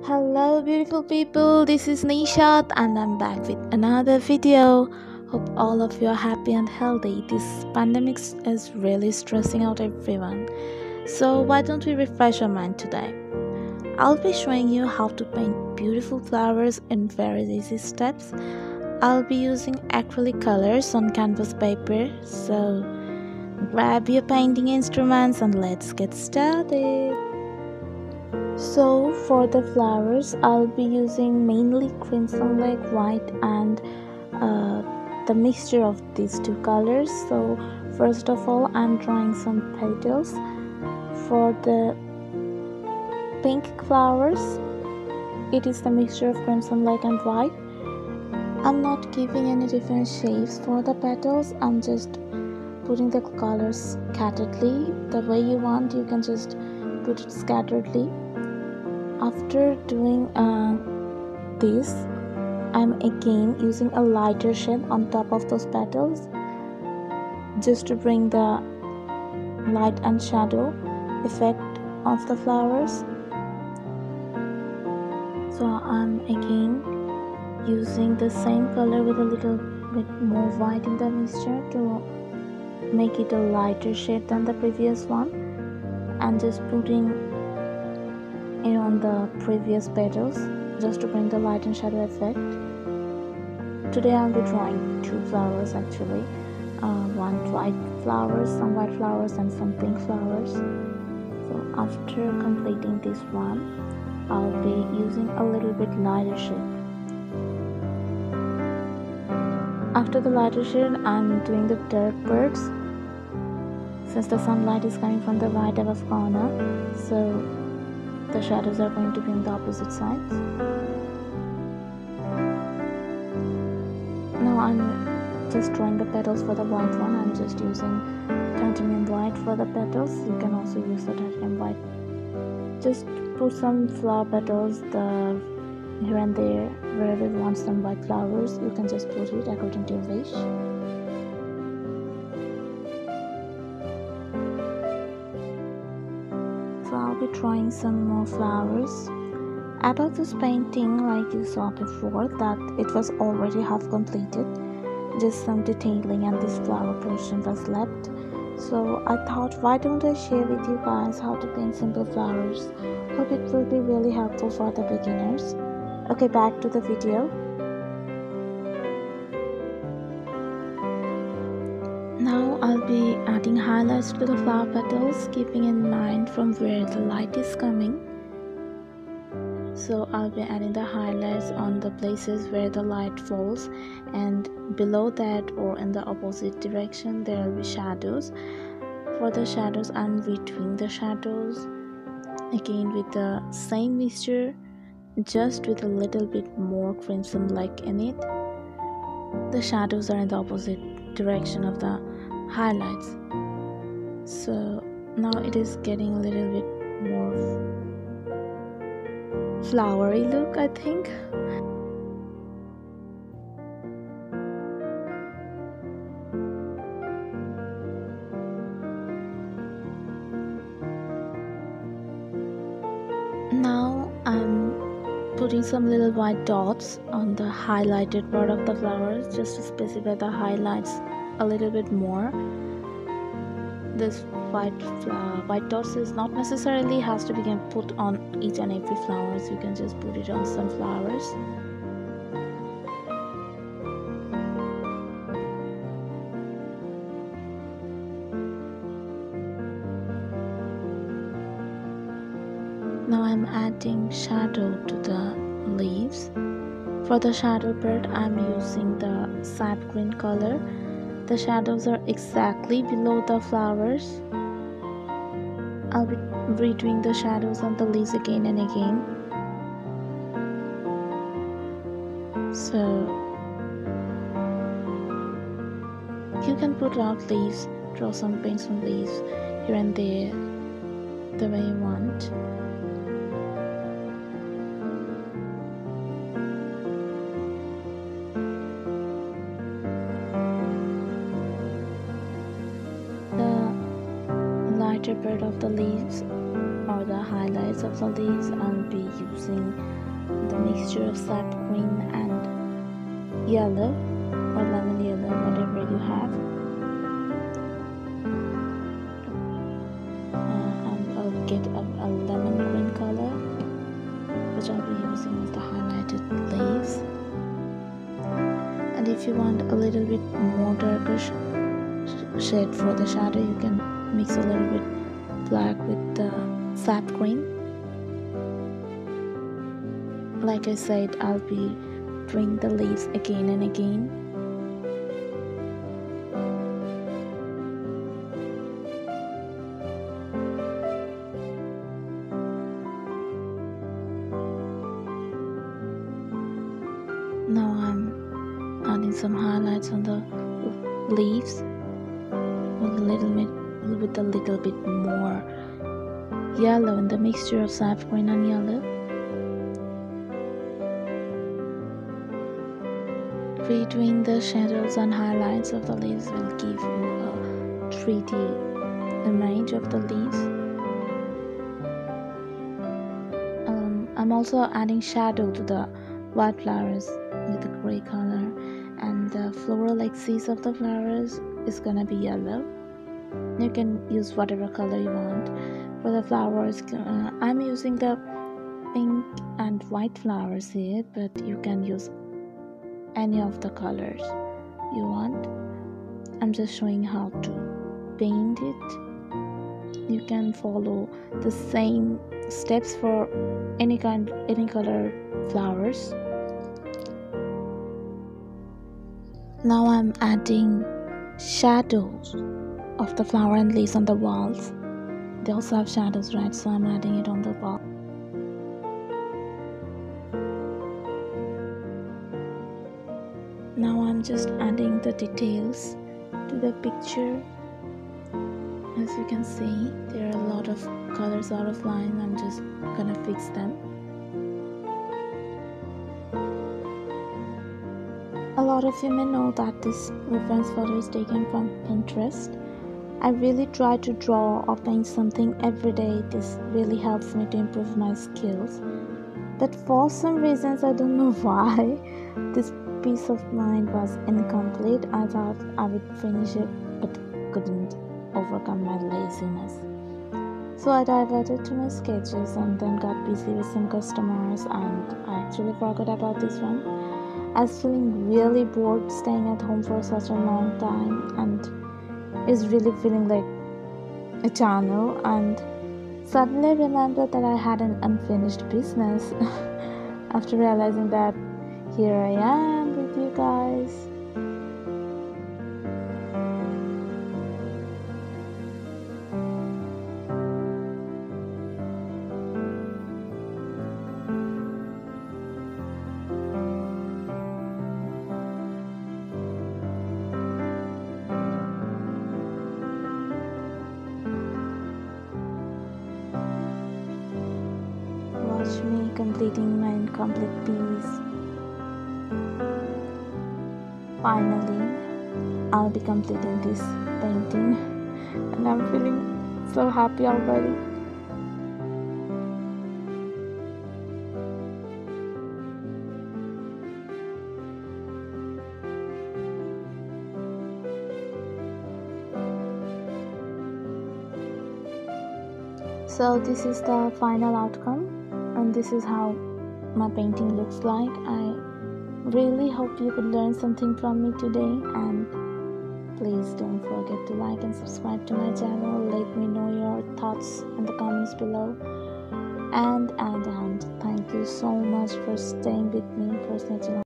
Hello, beautiful people. This is Nishat, and I'm back with another video. Hope all of you are happy and healthy. This pandemic is really stressing out everyone. So, why don't we refresh our mind today? I'll be showing you how to paint beautiful flowers in very easy steps. I'll be using acrylic colors on canvas paper. So, grab your painting instruments and let's get started. So for the flowers, I'll be using mainly crimson lake white and the mixture of these two colors. So first of all, I'm drawing some petals. For the pink flowers, it is the mixture of crimson lake and white. I'm not giving any different shapes for the petals. I'm just putting the colors scatteredly. The way you want, you can just put it scatteredly. After doing this, I'm again using a lighter shade on top of those petals just to bring the light and shadow effect of the flowers. So I'm again using the same color with a little bit more white in the mixture to make it a lighter shade than the previous one, and just putting it on the previous petals just to bring the light and shadow effect. Today I'll be drawing two flowers actually, one white flowers, some white flowers and some pink flowers. So after completing this one, I'll be using a little bit lighter shade. After the lighter shade, I'm doing the dark birds. Since the sunlight is coming from the right above corner, so the shadows are going to be on the opposite sides. Now I'm just drawing the petals for the white one. I'm just using titanium white for the petals. You can also use the titanium white. Just put some flower petals here and there. Wherever you want some white flowers, you can just put it according to your wish. So I'll be drawing some more flowers. About this painting, like you saw before, that it was already half completed. Just some detailing and this flower portion was left. So I thought, why don't I share with you guys how to paint simple flowers. Hope it will be really helpful for the beginners. Okay, back to the video. Now I'll be adding highlights to the flower petals, keeping in mind from where the light is coming. So I'll be adding the highlights on the places where the light falls, and below that or in the opposite direction there will be shadows. For the shadows, I'm redoing the shadows again with the same mixture, just with a little bit more crimson lake in it. The shadows are in the opposite direction of the highlights, so now it is getting a little bit more flowery look, I think. Now I'm putting some little white dots on the highlighted part of the flowers just to specify the highlights a little bit more. This white dots is not necessarily has to be put on each and every flowers. You can just put it on some flowers. Now I'm adding shadow to the leaves. For the shadow part, I'm using the sap green color. The shadows are exactly below the flowers. I'll be redoing the shadows on the leaves again and again. So you can put out leaves, paint some leaves here and there the way you want. Lighter part of the leaves or the highlights of the leaves, I'll be using mixture of sap green and yellow or lemon yellow, whatever you have. And I'll get a lemon green color, which I'll be using as the highlighted leaves. And if you want a little bit more darker shade for the shadow, you can mix a little bit black with the sap green. Like I said, I'll be doing the leaves again and again. Now I'm adding some highlights on the leaves with a little bit more yellow in the mixture of sap green and yellow. Redoing the shadows and highlights of the leaves will give you a 3D image of the leaves. I'm also adding shadow to the white flowers with a gray color, and the floral axis of the flowers is gonna be yellow. You can use whatever color you want. For the flowers, I'm using the pink and white flowers here, but you can use any of the colors you want. I'm just showing how to paint it. You can follow the same steps for any color flowers. Now I'm adding shadows of the flower and leaves on the walls. They also have shadows, right? So I'm adding it on the wall. Now I'm just adding the details to the picture. As you can see, there are a lot of colors out of line. I'm just gonna fix them. A lot of you may know that this reference photo is taken from Pinterest. I really try to draw or paint something every day. This really helps me to improve my skills. But for some reasons, I don't know why, this piece of mine was incomplete. I thought I would finish it, but couldn't overcome my laziness. So I diverted to my sketches and then got busy with some customers, and I actually forgot about this one. I was feeling really bored staying at home for such a long time, and is really feeling like a channel, and suddenly I remembered that I had an unfinished business. After realizing that, here I am with you guys. Watch me completing my incomplete piece. Finally, I'll be completing this painting, and I'm feeling so happy already. So this is the final outcome, and this is how my painting looks like. I really hope you could learn something from me today, and please don't forget to like and subscribe to my channel. Let me know your thoughts in the comments below, and thank you so much for staying with me for such a long